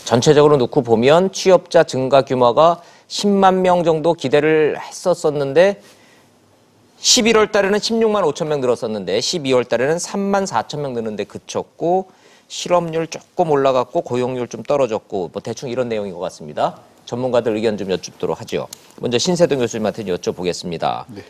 전체적으로 놓고 보면 취업자 증가 규모가 10만 명 정도 기대를 했었었는데 11월 달에는 16만 5천 명 늘었었는데 12월 달에는 3만 4천 명 늘는데 그쳤고 실업률 조금 올라갔고 고용률 좀 떨어졌고 뭐 대충 이런 내용인 것 같습니다. 전문가들 의견 좀 여쭙도록 하죠. 먼저 신세동 교수님한테 여쭤보겠습니다. 네.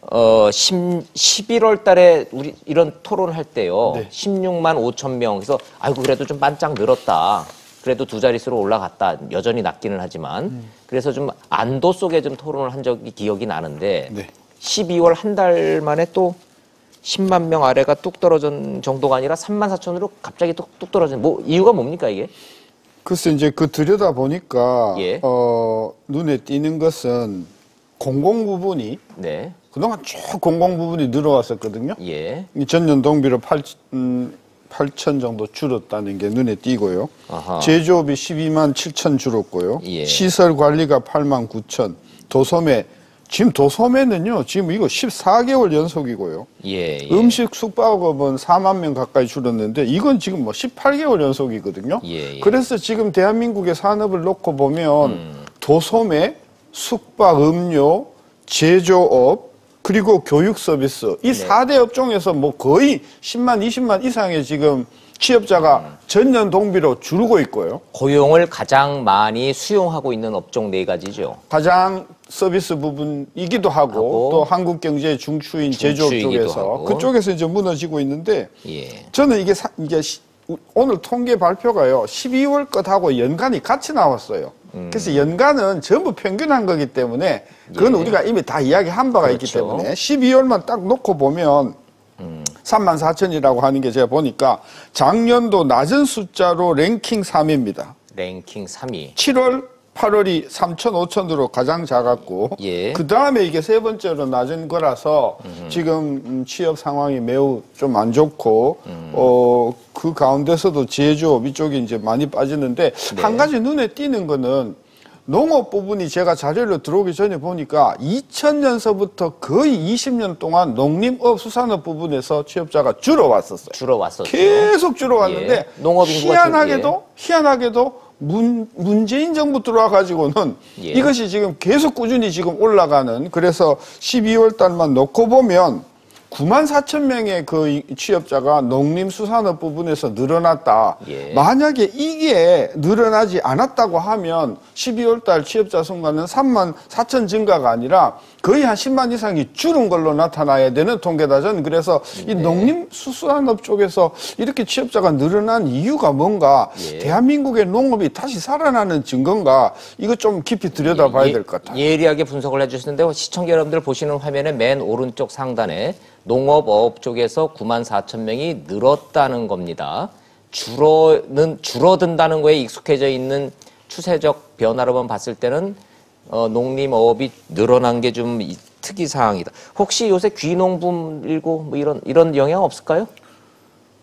11월 달에 우리 이런 토론할 때요. 네. 16만 5천 명. 그래서 아이고 그래도 좀 반짝 늘었다. 그래도 두 자릿수로 올라갔다. 여전히 낮기는 하지만. 그래서 좀 안도 속에 좀 토론을 한 적이 기억이 나는데 네. 12월 한 달 만에 또 10만 명 아래가 뚝 떨어진 정도가 아니라 3만 4천으로 갑자기 뚝 떨어진 뭐 이유가 뭡니까 이게? 글쎄 이제 그 들여다 보니까 예. 눈에 띄는 것은 공공 부분이 네. 그동안 쭉 공공 부분이 늘어왔었거든요. 예. 전년 동비로 8천 정도 줄었다는 게 눈에 띄고요. 아하. 제조업이 12만 7천 줄었고요. 예. 시설 관리가 8만 9천. 도소매 지금 도소매는요. 지금 이거 14개월 연속이고요. 예, 예. 음식 숙박업은 4만 명 가까이 줄었는데 이건 지금 뭐 18개월 연속이거든요. 예, 예. 그래서 지금 대한민국의 산업을 놓고 보면 도소매, 숙박, 음료, 제조업 그리고 교육 서비스 이 네. 4대 업종에서 뭐 거의 10만, 20만 이상의 지금 취업자가 전년 동비로 줄고 있고요. 고용을 가장 많이 수용하고 있는 업종 네 가지죠. 가장 서비스 부분이기도 하고 또 한국 경제의 중추인 제조업 쪽에서 하고. 그쪽에서 이제 무너지고 있는데 예. 저는 이게 오늘 통계 발표가요. 12월 것하고 연간이 같이 나왔어요. 그래서 연간은 전부 평균한 거기 때문에 그건 예. 우리가 이미 다 이야기한 바가 그렇죠. 있기 때문에 12월만 딱 놓고 보면 3만 4천이라고 하는 게 제가 보니까 작년도 낮은 숫자로 랭킹 3위입니다. 랭킹 3위. 7월, 8월이 3천, 5천으로 가장 작았고 예. 그 다음에 이게 세 번째로 낮은 거라서 지금 취업 상황이 매우 좀 안 좋고 그 가운데서도 제조업 이쪽이 이제 많이 빠지는데 네. 한 가지 눈에 띄는 거는 농업 부분이 제가 자료로 들어오기 전에 보니까 2000년서부터 거의 20년 동안 농림업 수산업 부분에서 취업자가 줄어왔었어요. 줄어왔었죠. 계속 줄어왔는데 예. 농업 인구가 희한하게도 문재인 정부 들어와가지고는 예. 이것이 지금 계속 꾸준히 지금 올라가는 그래서 12월 달만 놓고 보면 9만 4천 명의 그 취업자가 농림수산업 부분에서 늘어났다. 예. 만약에 이게 늘어나지 않았다고 하면 12월 달 취업자 수는 3만 4천 증가가 아니라 거의 한 10만 이상이 줄은 걸로 나타나야 되는 통계다. 저는 그래서 이 농림수산업 쪽에서 이렇게 취업자가 늘어난 이유가 뭔가 예. 대한민국의 농업이 다시 살아나는 증거인가 이거 좀 깊이 들여다봐야 될 것 같아요. 예리하게 분석을 해주시는데 시청자 여러분들 보시는 화면의 맨 오른쪽 상단에 농업어업 쪽에서 9만 4천 명이 늘었다는 겁니다. 줄어든다는 거에 익숙해져 있는 추세적 변화로만 봤을 때는 농림어업이 늘어난 게 좀 특이사항이다. 혹시 요새 귀농붐 일고 뭐 이런 영향 없을까요?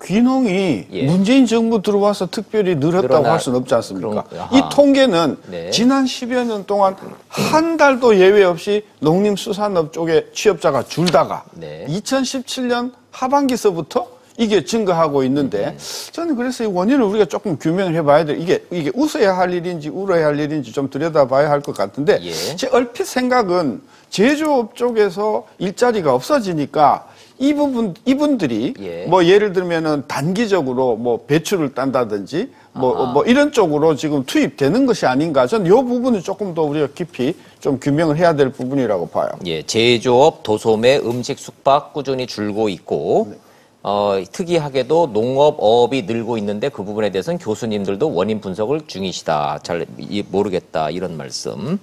귀농이 예. 문재인 정부 들어와서 특별히 늘었다고 할 수는 없지 않습니까? 이 통계는 네. 지난 10여 년 동안 한 달도 예외 없이 농림수산업 쪽에 취업자가 줄다가 네. 2017년 하반기서부터 이게 증가하고 있는데 저는 그래서 이 원인을 우리가 조금 규명을 해봐야 돼. 이게 웃어야 할 일인지 울어야 할 일인지 좀 들여다봐야 할 것 같은데 예. 제 얼핏 생각은 제조업 쪽에서 일자리가 없어지니까 이분들이 예. 뭐 예를 들면은 단기적으로 뭐 배추를 딴다든지 뭐 이런 쪽으로 지금 투입되는 것이 아닌가. 저는 이 부분은 조금 더 우리가 깊이 좀 규명을 해야 될 부분이라고 봐요. 예, 제조업, 도소매, 음식, 숙박 꾸준히 줄고 있고 네. 특이하게도 농업어업이 늘고 있는데 그 부분에 대해서는 교수님들도 원인 분석을 중이시다. 잘 모르겠다. 이런 말씀.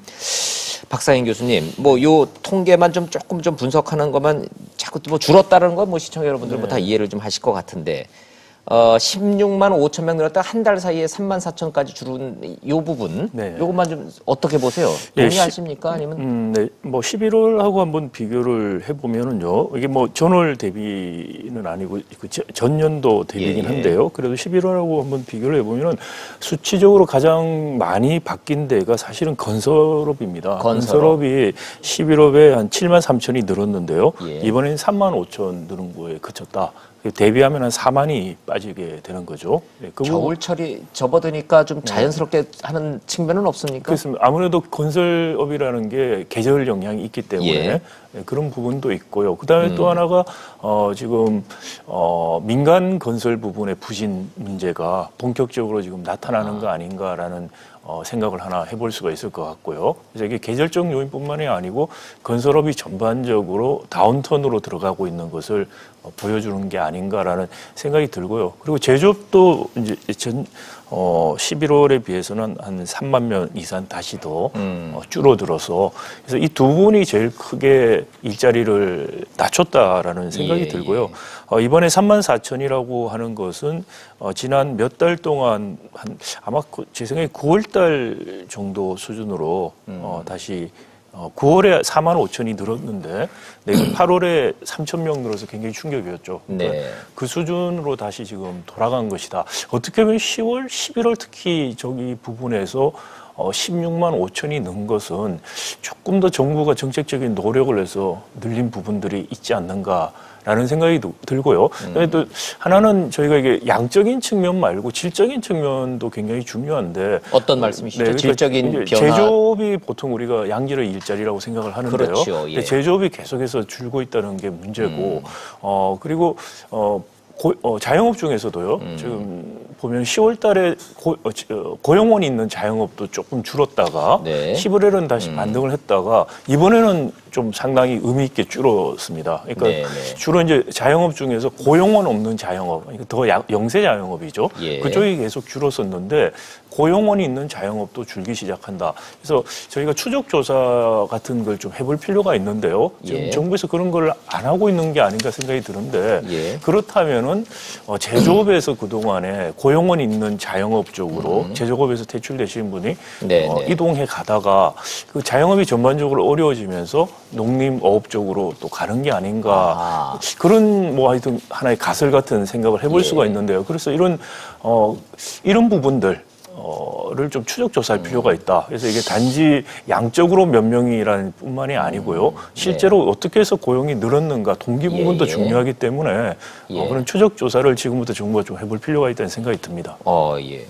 박상인 교수님, 뭐 요 통계만 조금 조금 것만 자꾸 뭐 줄었다는 건 뭐 시청자 여러분들 뭐 다 이해를 좀 하실 것 같은데 16만 5천 명 늘었다 한 달 사이에 3만 4천까지 줄은 요 부분, 네. 요것만 좀 어떻게 보세요? 동의하십니까? 아니면? 네, 뭐 11월하고 한번 비교를 해보면은요, 이게 뭐 전월 대비는 아니고 전년도 대비긴 한데요. 그래도 11월하고 한번 비교를 해보면은 수치적으로 가장 많이 바뀐 데가 사실은 건설업입니다. 건설업이 11월에 한 7만 3천이 늘었는데요. 예. 이번에는 3만 5천 늘은 거에 그쳤다. 대비하면 한 4만이 빠지게 되는 거죠. 그 겨울철이 접어드니까 좀 자연스럽게 하는 측면은 없습니까? 그렇습니다. 아무래도 건설업이라는 게 계절 영향이 있기 때문에 그런 부분도 있고요. 그다음에 또 하나가 지금 민간 건설 부분의 부진 문제가 본격적으로 지금 나타나는 거 아닌가라는 생각을 하나 해볼 수가 있을 것 같고요. 그래서 이게 계절적 요인뿐만이 아니고 건설업이 전반적으로 다운턴으로 들어가고 있는 것을 보여주는 게 아닌가라는 생각이 들고요. 그리고 제조업도 이제 11월에 비해서는 한 3만 명 이상 다시 더 줄어들어서 그래서 이 두 분이 제일 크게 일자리를 낮췄다라는 생각이 들고요. 이번에 3만 4천이라고 하는 것은 지난 몇 달 동안 아마 제 생각에 9월 달 정도 수준으로 다시 9월에 4만 5천이 늘었는데 8월에 3천 명 늘어서 굉장히 충격이었죠. 그러니까 그 수준으로 다시 지금 돌아간 것이다. 어떻게 보면 10월, 11월 특히 저기 부분에서 16만 5천이 는 것은 조금 더 정부가 정책적인 노력을 해서 늘린 부분들이 있지 않는가라는 생각이 들고요. 또 하나는 저희가 이게 양적인 측면 말고 질적인 측면도 굉장히 중요한데 어떤 말씀이시죠? 그러니까 질적인 변화. 제조업이 보통 우리가 양질의 일자리라고 생각을 하는데요. 그렇죠. 근데 제조업이 계속해서 줄고 있다는 게 문제고 그리고 자영업 중에서도요. 지금 보면 10월 달에 고용원이 있는 자영업도 조금 줄었다가 11월에는 다시 반등을 했다가 이번에는 좀 상당히 의미 있게 줄었습니다. 그러니까 주로 이제 자영업 중에서 고용원 없는 자영업, 그러니까 더 영세 자영업이죠. 그쪽이 계속 줄었었는데 고용원이 있는 자영업도 줄기 시작한다. 그래서 저희가 추적 조사 같은 걸 좀 해볼 필요가 있는데요. 지금 정부에서 그런 걸 안 하고 있는 게 아닌가 생각이 드는데 그렇다면은 제조업에서 그동안에 고용원 있는 자영업 쪽으로 제조업에서 퇴출되신 분이 이동해 가다가 그 자영업이 전반적으로 어려워지면서 농림어업 쪽으로 또 가는 게 아닌가 그런 뭐 하여튼 하나의 가설 같은 생각을 해볼 수가 있는데요. 그래서 이런 부분들 를 좀 추적 조사할 필요가 있다. 그래서 이게 단지 양적으로 몇 명이라는 뿐만이 아니고요. 실제로 어떻게 해서 고용이 늘었는가 동기 부분도 중요하기 때문에 그런 추적 조사를 지금부터 정부가 좀 해볼 필요가 있다는 생각이 듭니다. 예.